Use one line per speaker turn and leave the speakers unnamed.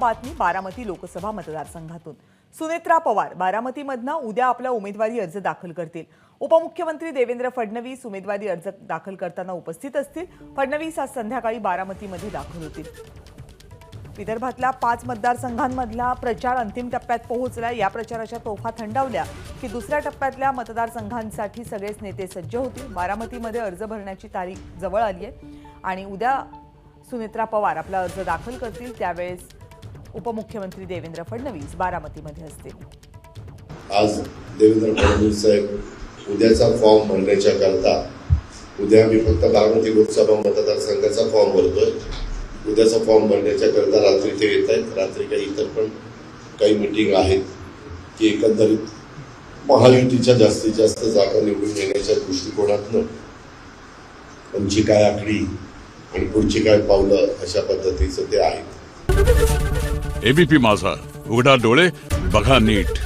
बातमी बारामती लोकसभा मतदारसंघातून। सुनेत्रा पवार बारामतीमधनं उद्या आपला उमेदवारी अर्ज दाखल करतील। उपमुख्यमंत्री देवेंद्र फडणवीस उमेदवारी अर्ज दाखल करताना उपस्थित असतील। फडणवीस आज संध्याकाळी बारामतीमध्ये दाखल होतील। विदर्भातल्या 5 मतदारसंघांमधला प्रचार अंतिम टप्प्यात पोहोचला। या प्रचाराच्या तोफा थंडावल्या की दुसऱ्या टप्प्यातल्या मतदारसंघांसाठी सगळेच नेते सज्ज होतील। बारामतीमध्ये अर्ज भरण्याची तारीख जवळ आली आहे आणि उद्या सुनेत्रा पवार आपला अर्ज दाखल करतील। त्यावेळेस उपमुख्यमंत्री देवेंद्र फडणवीस बारामतीमध्ये असतील।
आज देवेंद्र फडणवीस साहेब उद्याचा फॉर्म भरण्याच्या करता उद्या मी फक्त बारामती लोकसभा मतदारसंघाचा फॉर्म भरतोय। उद्याचा फॉर्म भरण्याच्या करता रात्री ते येत आहेत। रात्री काही इतर पण काही मीटिंग आहेत की एकंदरीत महायुतीच्या जास्तीत जास्त जागा निवडून येण्याच्या दृष्टिकोनातून त्यांची काय आखणी आणि पुढची काय पावलं अशा पद्धतीचं ते आहे।
एबीपी माझा, उघडा डोळे बघा नीट।